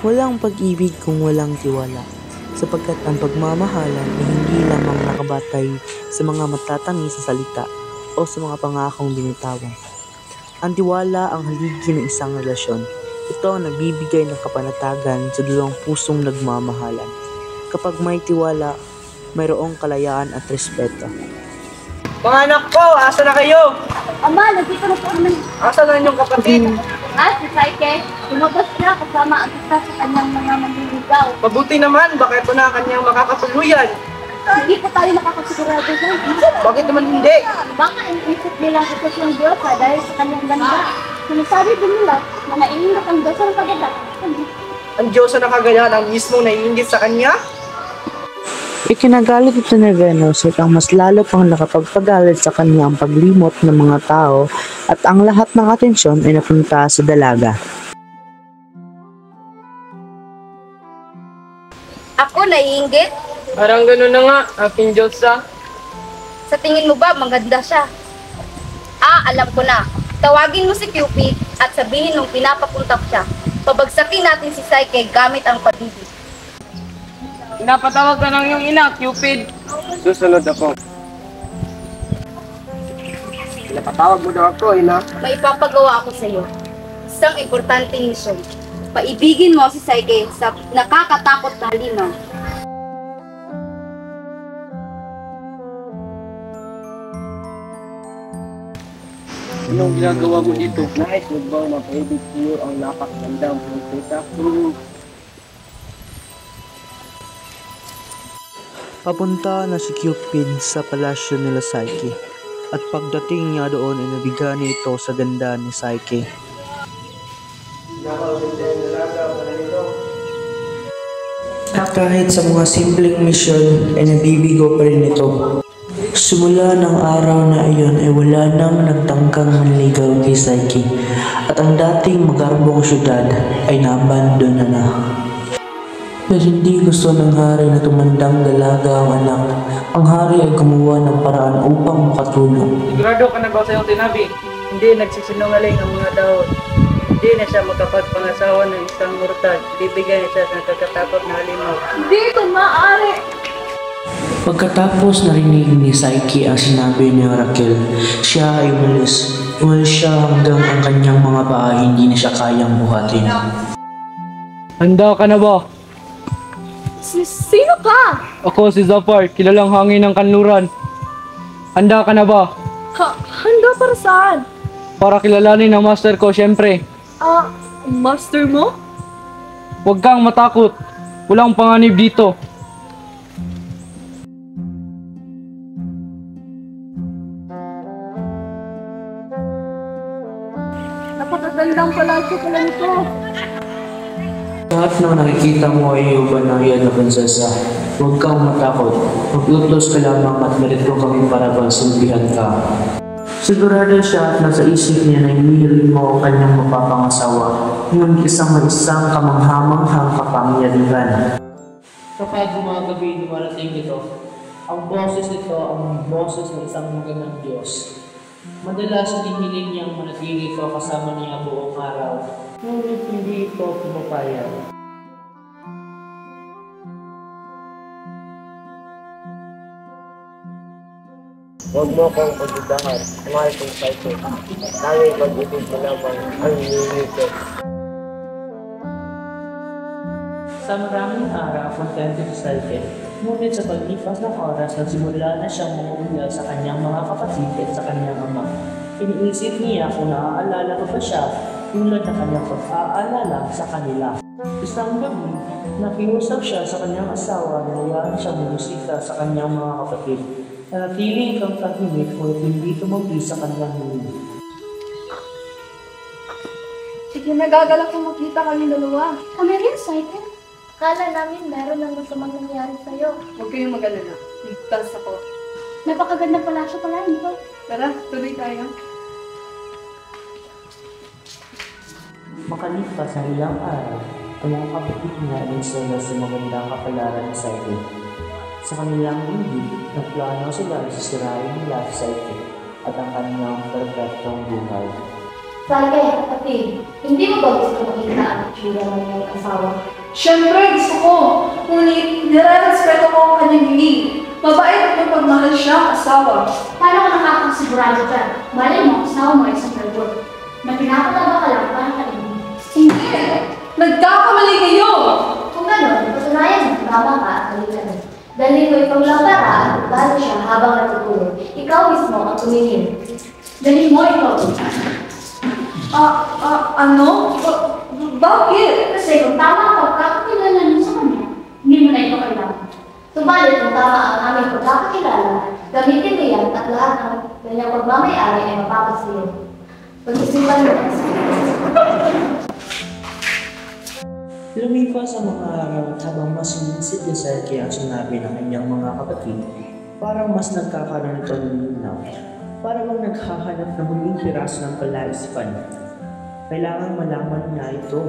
Walang pag-ibig kung walang tiwala, sapagkat ang pagmamahalan ay hindi lamang nakabatay sa mga matatamis na salita o sa mga pangakong binitawan. Ang tiwala ang haligi ng isang relasyon. Ito ang nagbibigay ng kapanatagan sa dalawang pusong nagmamahalan. Kapag may tiwala, mayroong kalayaan at respeto. Mga anak ko, asa na kayo? Ama, nandito na po naman. Asa na inyong kapatid? Si Saike, lumabas na kasama ang isa sa kanyang mga manliligaw. Mabuti naman, baka ito na ang kanyang makakatuluyan. Hindi po tayo makakasigurado dyan. Bakit naman hindi? Baka iniisip nila ang sitwasyong Diyos dahil sa kanyang ganda. Sinasabi din nila na naiingat ang Diyos ng kaganda. Ang Diyos na nakagayan ang mismong naiinggit sa kanya? Ikinagalit ito ni Venus at ang mas lalo pang nakapagpagalit sa kanya ang paglimot ng mga tao at ang lahat ng atensyon ay napunta sa dalaga. Ako naiinggit? Parang gano'n na nga, aking Diyos sa. Sa tingin mo ba maganda siya? Alam ko na. Tawagin mo si Cupid at sabihin mong pinapapuntak siya. Pabagsakin natin si Psyche gamit ang pag-ibig. Pinapatawag ka ng iyong ina, Cupid. Susunod ako. Pinapatawag mo daw ako, ina. May ipapagawa ako sa iyo. Isang importanteng misyon. Paibigin mo si Psyche sa nakakatakot na halimaw. Anong ginagawa mo dito? Nais mo ba mapaibig iyo ang napakagandang prinsesa? Papunta na si Cupid sa palasyo nila Psyche at pagdating niya doon ay nabigani ito sa ganda ni Psyche. At kahit sa mga simpleng misyon ay nabibigo pa rin ito. Simula ng araw na iyon ay wala nang nagtangkang manligaw kay Psyche at ang dating magarbong syudad ay naabandon na. Dahil hindi gusto ng hari na tumandang dalaga ang anak, ang hari ay gumawa ng paraan upang makatulong. Sigurado ka na ba sa iyong tinabi? Hindi nagsisinungaling ang mga daon. Hindi na siya makapagpangasawa ng isang mortal. Bibigyan niya siya ng kakatakot na halimaw. Hindi ito maaari! Pagkatapos narinig ni Psyche ang sinabi ni Raquel, siya ay umalis. Umalis siya hanggang ang kanyang mga paa hindi na siya kayang buhatin. Handa ka na ba? Sino ka? Ako si Zafar, kilalang hangin ng kanluran. Handa ka na ba? Handa para saan? Para kilalanin ang master ko, syempre. Master mo? Huwag kang matakot. Walang panganib dito. Napakagandang palasyo pala nito. Lahat ng nakikita mo ay iuban ng iyan na prinsesa. Huwag kang matakot. Maglutos ka lamang at narito kami para pagsulbihan ka. Sigurado siya at nasa isip niya na inihiling mo ang kanyang mapapangasawa. Ngunit isang kamanghamanghang kapangyarihan. Kapag gumagabi dumarating ito, ang boses nito ang boses ng isang magandang Diyos. Madalas hinihiling niyang manatili ito kasama niya buong araw. Ngunit hindi ito pumapayag. Huwag mo akong pagdudahan. Mahal kong Psyche. Tanging pag-ibig mo lamang ang nilito. Sa maraming araw, kontento si Psyche. Ngunit sa paglipas ng oras, nagsimula na siyang mangungulila sa kanyang mga kapatid at sa kanyang ama. Iniisip niya kung naaalala pa ba siya tulad ng kanyang pag-aalala sa kanila. Isang gabi, nakiusap siya sa kanyang asawa na hayaan siyang bumisita sa kanyang mga kapatid. Nanatiling kang tahimik o hindi tumagli sa kanyang hiling. Sige Kaya nagagalak kung makita kami dalawa. Kami rin, Saike. Kala namin meron ng masamang nangyari sa'yo. Huwag kayong mag-alala. Ligtas ako. Napakaganda pala siya pala nito. Tara, tuloy tayo. Makalipas ang ilang araw, ang mga kapatid niya ay sila sa magandang kapalaran sa Saike. Sa kanilang hindi, nagplano sila na sisirain nila sa Saike at ang kanilang perfectong buhay. Saike, kapatid, hindi mo ba gusto makita ang itsura ng iyong asawa? Siyempre, gusto ko. Ngunit, nire-respeto ko ang kanyang hiling. Mabait at mapagmahal siya, asawa. Paano ka nakakasigurado dyan? Malay mo, asawa mo ay isang kalbot. Na pinapataba ka lang para kainin. Hindi. Nagkakamali kayo. Kung gano'n, patunayan mo, tama ka at kalitan. Dali mo ipaglabara at balo siya habang natutulog. Ikaw mismo ang tumingin. Dali mo ikaw. Ano? Bakit? Kasi kung tama ka, kakakilala mo sa kanya. Hindi mo na ito kailangan. Subalit kung tama ang aming pagkakakilala, gamitin mo yan at lahat ng kanyang pagmamayari ay mapapasiyo. Pag-isipan mo ang Lumipas ang mga araw at habang mas sumisid ni Saike ang sinabi ng kanyang mga kapatid, parang mas nagkakaroon ito ng linaw. Parang naghahanap ng huling piraso ng palaisipan. Kailangan malaman niya ito.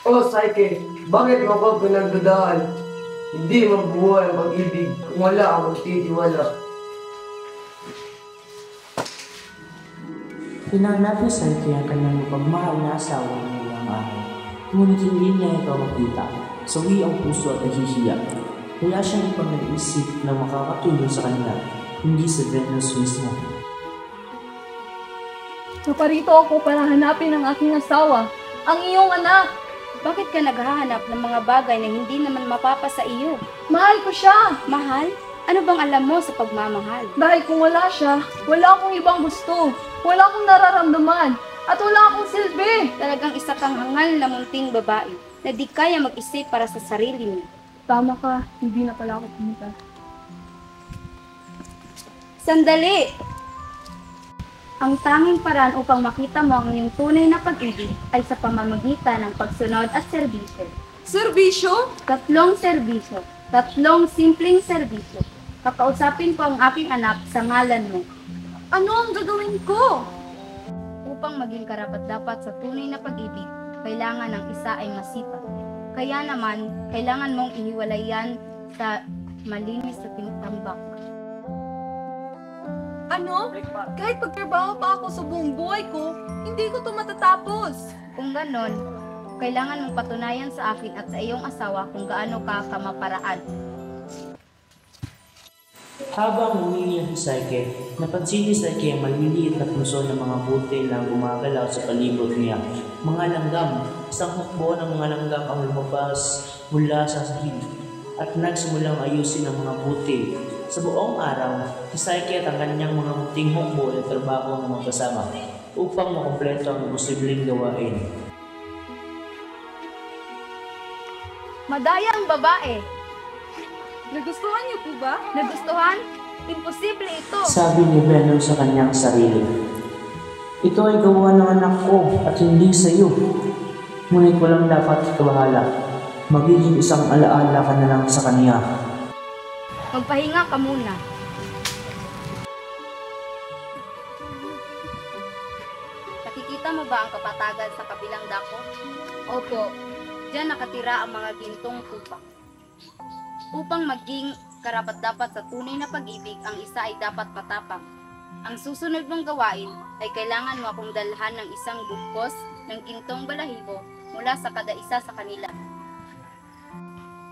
Oh, Saike, bakit mo ako pinagdadaan? Hindi mabuhay ang pag-ibig kung wala ang magtitiwala. Hinanap ni Saike ang kanyang mapagmahal na asawa ng ilang araw. Ngunit hindi niya ito makita. Sawi ang puso at nahihiya. Kaya siya ipang nag-isip na makakatulong sa kanya, hindi sa Venus mismo. Naparito ako para hanapin ang aking asawa, ang iyong anak. Bakit ka naghahanap ng mga bagay na hindi naman mapapa sa iyo? Mahal ko siya. Mahal? Ano bang alam mo sa pagmamahal? Dahil kung wala siya, wala akong ibang gusto. Wala akong nararamdaman. At wala akong silbi. Talagang isa kang hangal na munting babae na di kaya mag-isip para sa sarili mo. Tama ka, hindi na pala ako pumunta. Sandali! Ang tanging paraan upang makita mo ang iyong tunay na pag-ibig ay sa pamamagitan ng pagsunod at serbisyo. Serbisyo? Tatlong serbisyo. Tatlong simpleng serbisyo. Kakausapin ko ang aking anak sa ngalan mo. Ano ang gagawin ko? Upang maging karapat-dapat sa tunay na pag-ibig, kailangan ng isa ay masipag. Kaya naman, kailangan mong ihiwalay yan sa malinis na tinatambak. Ano? Kahit pagtrabaho pa ako sa buong buhay ko, hindi ko ito matatapos. Kung ganon, kailangan mong patunayan sa akin at sa iyong asawa kung gaano ka kamaparaan. Habang umiiyak si Saike, napansin ni Saike ang maliliit na puso ng mga butil na gumagalaw sa palibot niya. Mga langgam, isang hukbo ng mga langgam ang lumabas mula sa sahig at nagsimulang ayusin ang mga butil. Sa buong araw, si Saike at ang kanyang mga munting hukbo ay trabaho ng magkasama upang makumpleto ang posibleng gawain. Madayang babae! Nagustuhan niyo po ba? Nagustuhan? Imposible ito! Sabi ni Venom sa kanyang sarili. Ito ay gawa ng anak ko at hindi sa iyo. Ngunit walang dapat ikabahala. Magiging isang alaala ka na lang sa kanya. Magpahinga ka muna. Nakikita mo ba ang kapatagan sa kabilang dako? Opo, diyan nakatira ang mga gintong tupa. Upang maging karapat-dapat sa tunay na pag-ibig, ang isa ay dapat matapang. Ang susunod mong gawain ay kailangan mo akong dalhan ng isang bugkos ng gintong balahibo mula sa kada isa sa kanila.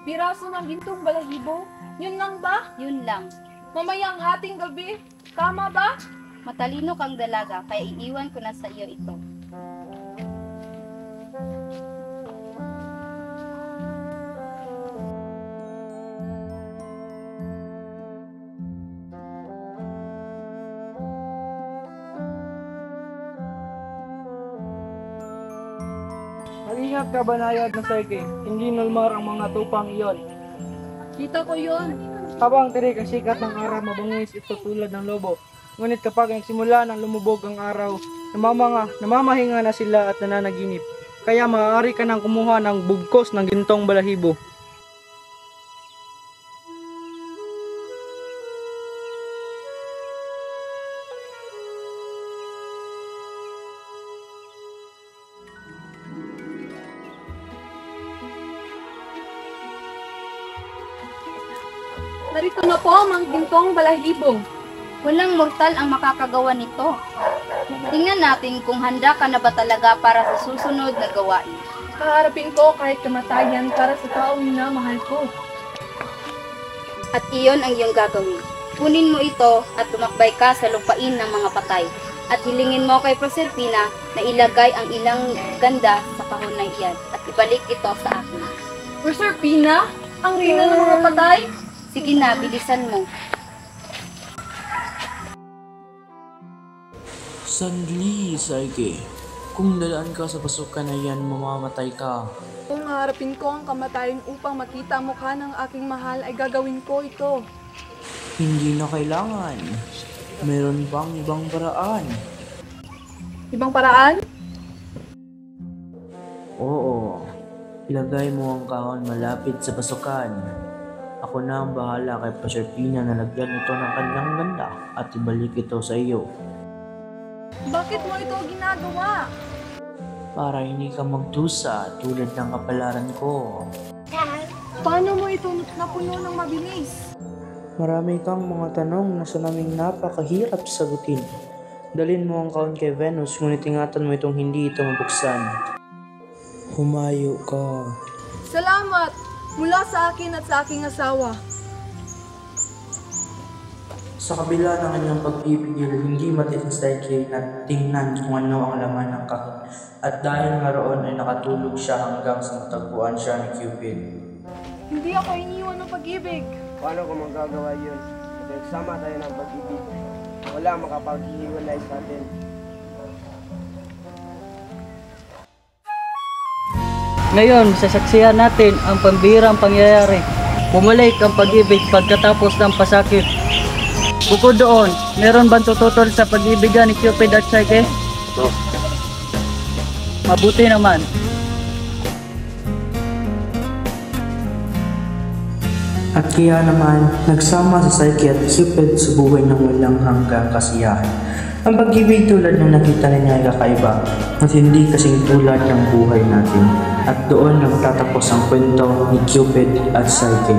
Piraso ng gintong balahibo? Yun lang ba? Yun lang. Mamayang hating gabi? Tama ba? Matalino kang dalaga, kaya iiwan ko na sa iyo ito. Mag-ingat ka, banayad na Psyche. Hindi nulmar ang mga tupang iyon. Kita ko yon. Habang tirik ang sikat ng araw, mabangis ito tulad ng lobo. Ngunit kapag nagsimula ng lumubog ang araw, namamahinga na sila at nananaginip. Kaya maaari ka nang kumuha ng bugkos ng gintong balahibo. Narito na po ang gintong balahibo. Walang mortal ang makakagawa nito. Tingnan natin kung handa ka na ba talaga para sa susunod na gawain. Kaharapin ko kahit kamatayan para sa taong minamahal ko. At iyon ang iyong gagawin. Kunin mo ito at tumakbay ka sa lupain ng mga patay. At hilingin mo kay Proserpina na ilagay ang ilang ganda sa kahon na iyan at ibalik ito sa akin. Proserpina? Ang rina ng mga patay? Sige na, bilisan mo. Sandali, Psyche. Kung dalaan ka sa pasukan na yan, mamamatay ka. Kung haharapin ko ang kamatayan upang makita ang mukha ng aking mahal, ay gagawin ko ito. Hindi na kailangan. Meron bang ibang paraan? Ibang paraan? Oo. Ilagay mo ang kahon malapit sa pasukan. Ako na ang bahala kay Proserpina na lagyan ito ng kanyang ganda at ibalik ito sa iyo. Bakit mo ito ginagawa? Para hindi ka magdusa tulad ng kapalaran ko. Paano mo ito napuno ng mabilis? Marami kang mga tanong na sa naming napakahirap sagutin. Dalhin mo ang kahon kay Venus, ngunit ingatan mo itong hindi ito mabuksan. Humayo ka. Salamat! Mula sa akin at sa aking asawa. Sa kabila ng kanyang pagpipigil, hindi matiis si Psyche na tingnan kung ano ang laman ng kahon. At dahil nga roon ay nakatulog siya hanggang sa matagpuan siya ni Cupid. Hindi ako iniwan ng pag-ibig. Paano ko magagawa yun? Nagsama tayo ng pag-ibig. Wala makapaghihiwalay sa atin. Ngayon, sasaksihan natin ang pambihirang pangyayari. Bumalik ang pag-ibig pagkatapos ng pasakit. Bukod doon, meron bang tututol sa pag-ibigan ni Cupid at Psyche? Mabuti naman. At kaya naman, nagsama si Psyche at Cupid sa buhay ng walang hanggang kasiyahan. Ang pag-ibig tulad ng nakita niya ay kakaiba at hindi kasing tulad ng buhay natin. At doon nagtatapos ang kwento ni Cupid at Psyche.